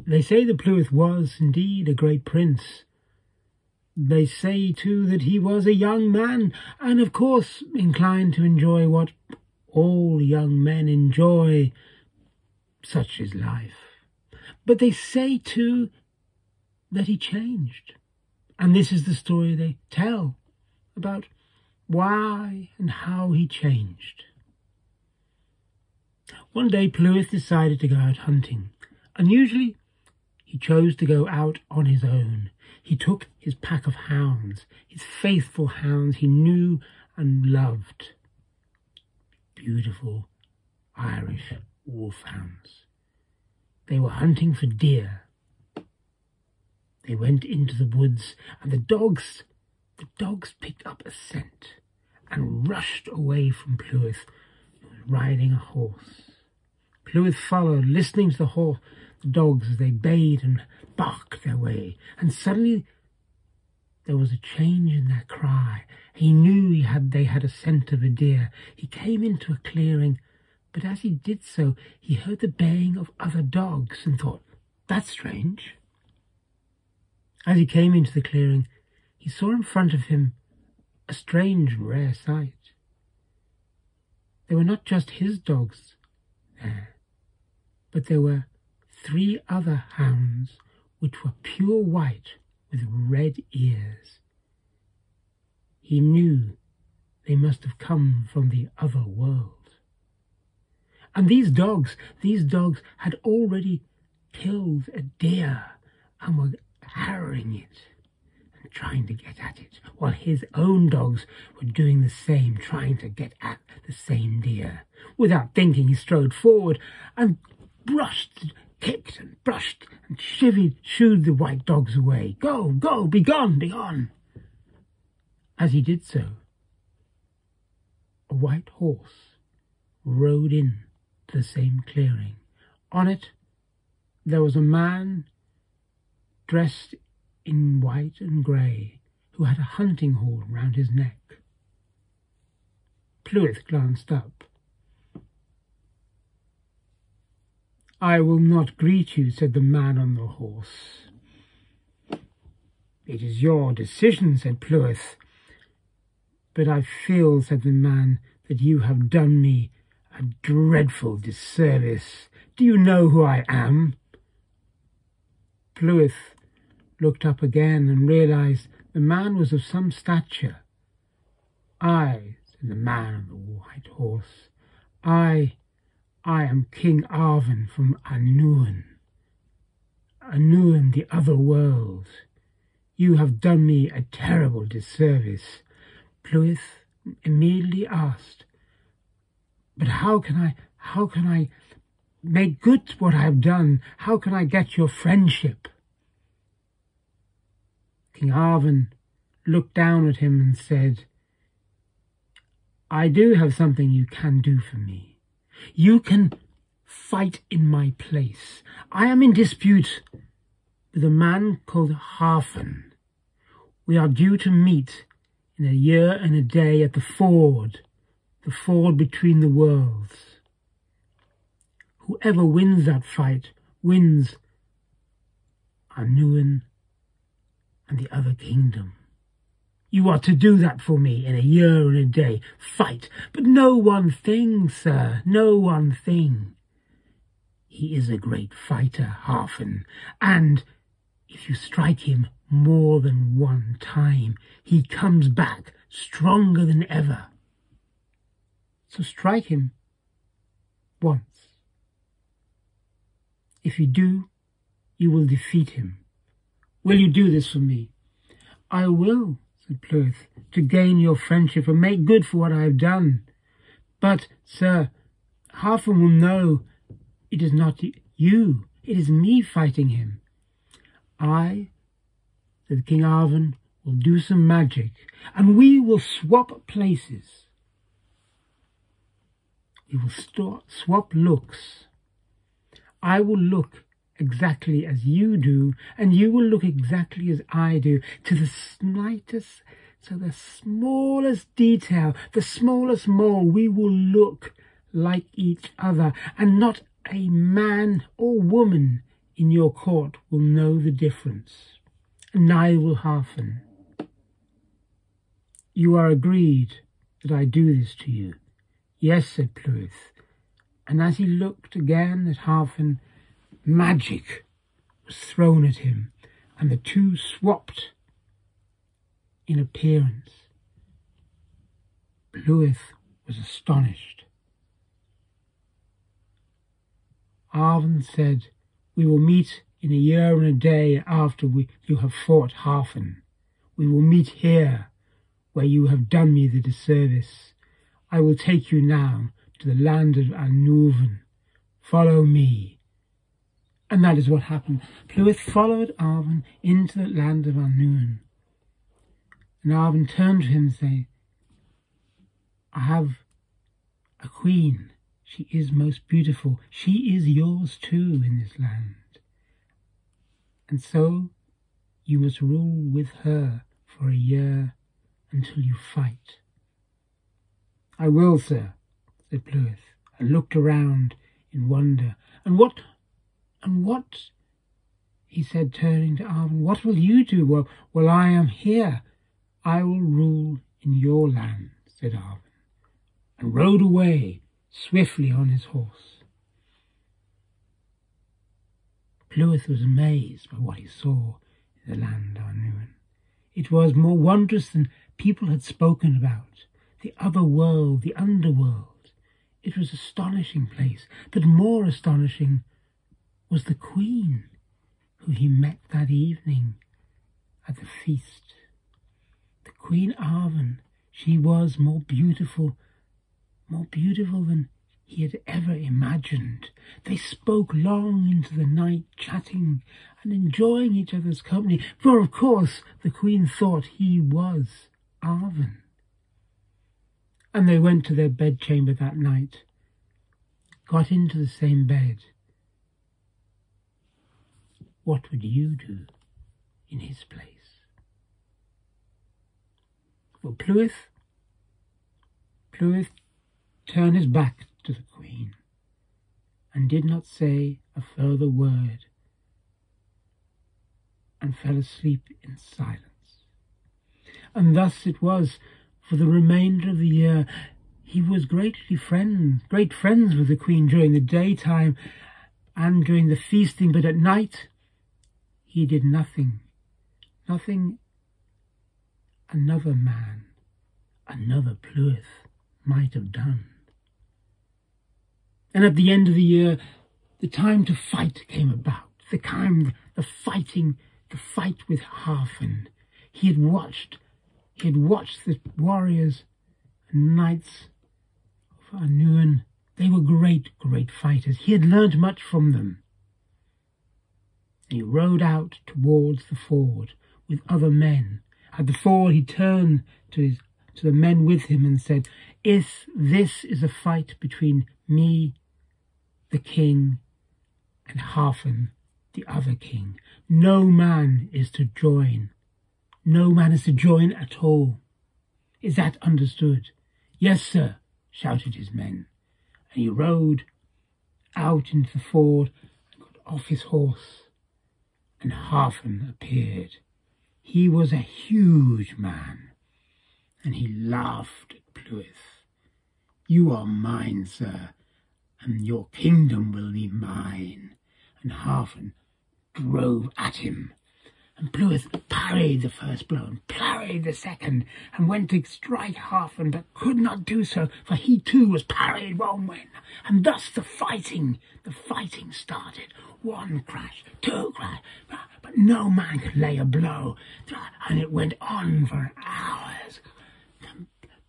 They say that Pwyll was indeed a great prince. They say, too, that he was a young man, and of course inclined to enjoy what all young men enjoy. Such is life. But they say, too, that he changed. And this is the story they tell about why and how he changed. One day Pwyll decided to go out hunting. Unusually, he chose to go out on his own. He took his pack of hounds, his faithful hounds he knew and loved. Beautiful Irish wolfhounds. They were hunting for deer. They went into the woods, and the dogs picked up a scent and rushed away from Pwyll, who was riding a horse. Pwyll followed, listening to the dogs as they bayed and barked their way, and suddenly there was a change in their cry. He knew they had a scent of a deer. He came into a clearing, but as he did so, he heard the baying of other dogs and thought, "That's strange." As he came into the clearing, he saw in front of him a strange and rare sight. There were not just his dogs there, but there were 3 other hounds which were pure white with red ears. He knew they must have come from the other world. And these dogs had already killed a deer and were harrowing it and trying to get at it, while his own dogs were doing the same, trying to get at the same deer. Without thinking, he strode forward and kicked and brushed and shooed the white dogs away. "Go, go, be gone, be gone." As he did so, a white horse rode in to the same clearing. On it there was a man dressed in white and grey, who had a hunting horn round his neck. Pwyll glanced up. "I will not greet you," said the man on the horse. "It is your decision," said Pwyll. "But I feel," said the man, "that you have done me a dreadful disservice. Do you know who I am?" Pwyll looked up again and realized the man was of some stature. "I," said the man on the white horse, I am King Arven from Annwn, the other world. You have done me a terrible disservice." Pwyll immediately asked, "But how can I make good what I have done? How can I get your friendship?" King Arven looked down at him and said, "I do have something you can do for me. You can fight in my place. I am in dispute with a man called Arven. We are due to meet in a year and a day at the ford between the worlds. Whoever wins that fight wins Annwn and the other kingdom. You are to do that for me in a year and a day. Fight, but know one thing, sir, know one thing. He is a great fighter, Arven, and if you strike him more than one time, he comes back stronger than ever. So strike him once. If you do, you will defeat him. Will you do this for me?" "I will," said Pwyll, "to gain your friendship and make good for what I have done. But, sir, Arven will know it is not you, it is me fighting him. I," said King Arven, "will do some magic, and we will swap places. We will swap looks. I will look exactly as you do, and you will look exactly as I do, to the slightest, so the smallest detail, the smallest mole, we will look like each other, and not a man or woman in your court will know the difference, and neither will Arven. You are agreed that I do this to you. Yes, said Pwyll, and as he looked again at Arven, magic was thrown at him, and the two swapped in appearance. Pwyll was astonished. Arven said, we will meet in a year and a day after you have fought Arven. We will meet here, where you have done me the disservice. I will take you now to the land of Arven. Follow me. And that is what happened. Pwyll followed Arven into the land of Arven. And Arven turned to him and said, I have a queen. She is most beautiful. She is yours too in this land. And so you must rule with her for a year until you fight. I will, sir, said Pwyll, and looked around in wonder. And what, he said, turning to Arven, what will you do? Well, I am here. I will rule in your land, said Arven, and rode away swiftly on his horse. Pwyll was amazed by what he saw in the land of Arven. It was more wondrous than people had spoken about, the other world, the underworld. It was an astonishing place, but more astonishing was the queen who he met that evening at the feast. The Queen Arven, she was more beautiful than he had ever imagined. They spoke long into the night, chatting and enjoying each other's company, for of course the Queen thought he was Arven. And they went to their bedchamber that night, got into the same bed. What would you do in his place? Well, Pwyll turned his back to the Queen and did not say a further word, and fell asleep in silence. And thus it was for the remainder of the year. He was great friends with the Queen during the daytime and during the feasting, but at night he did nothing another man, another Pwyll, might have done. And at the end of the year, the time to fight came about. The fight with Arven. He had watched the warriors and knights of Arven. They were great fighters. He had learned much from them. He rode out towards the ford with other men. At the ford he turned to the men with him and said, "If this is a fight between me, the king, and Arven, the other king, no man is to join. No man is to join at all. Is that understood?" "Yes, sir," shouted his men. And he rode out into the ford and got off his horse, and Arven appeared. He was a huge man, and he laughed at Pwyll. "You are mine, sir, and your kingdom will be mine." And Arven drove at him, and Pwyll parried the first blow and parried the second, and went to strike Arven, but could not do so, for he too was parried one way. And thus the fighting started. One crash, two crash, but no man could lay a blow, and it went on for hours.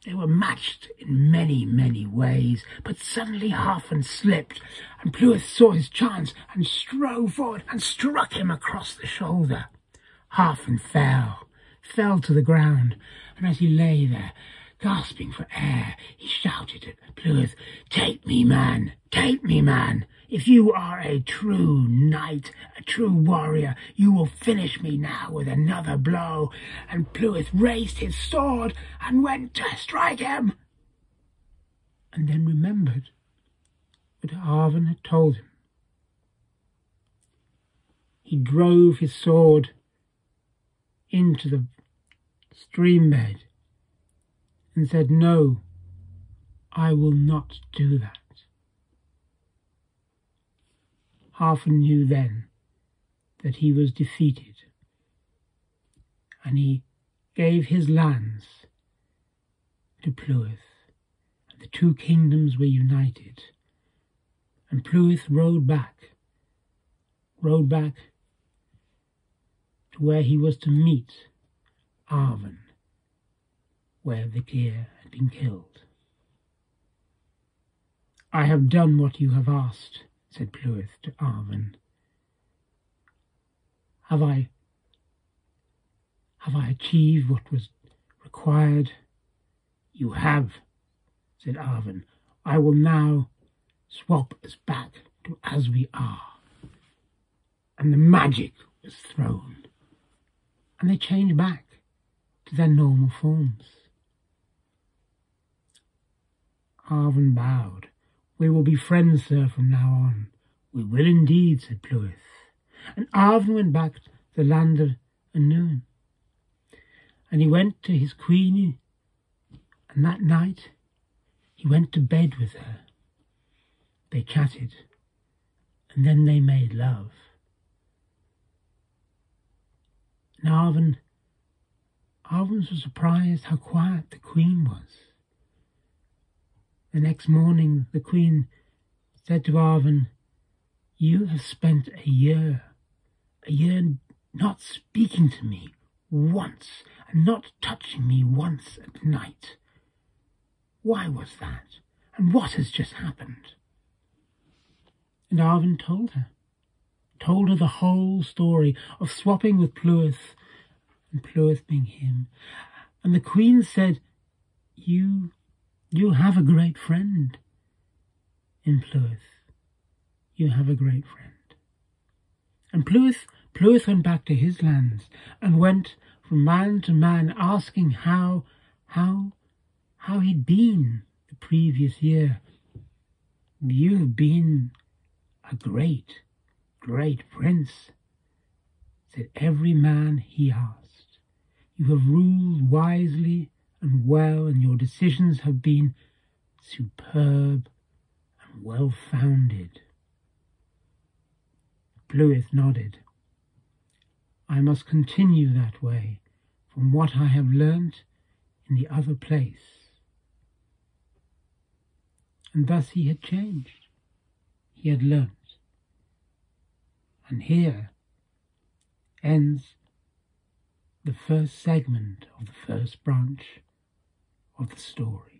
They were matched in many ways, but suddenly Arven slipped, and Pwyll saw his chance and strode forward and struck him across the shoulder. Arven fell to the ground, and as he lay there, gasping for air, he shouted at Pwyll, take me, man! If you are a true knight, a true warrior, you will finish me now with another blow." And Pwyll raised his sword and went to strike him, and then remembered what Arven had told him. he drove his sword into the stream bed and said, "No, I will not do that." Arven knew then that he was defeated, and he gave his lands to Pwyll, and the two kingdoms were united, and Pwyll rode back to where he was to meet Arven, where the deer had been killed. "I have done what you have asked," said Pwyll to Arven. Have I achieved what was required?" "You have," said Arven. "I will now swap us back to as we are." And the magic was thrown, and they changed back to their normal forms. Arven bowed. "We will be friends, sir, from now on." "We will indeed," said Pwyll. And Arven went back to the land of Annwn, and he went to his queen, and that night he went to bed with her. They chatted, and then they made love. And Arven was surprised how quiet the queen was. The next morning the queen said to Arven, "You have spent a year not speaking to me once, and not touching me once at night. Why was that? And what has just happened?" And Arven told her the whole story of swapping with Pwyll, and Pwyll being him. And the queen said, You have a great friend in Pwyll. You have a great friend." And Pwyll went back to his lands, and went from man to man asking how he'd been the previous year. "You have been a great prince," said every man he asked. "You have ruled wisely and well, and your decisions have been superb and well-founded." Pwyll nodded. "I must continue that way from what I have learnt in the other place." And thus he had changed. He had learnt. And here ends the first segment of the first branch of the story.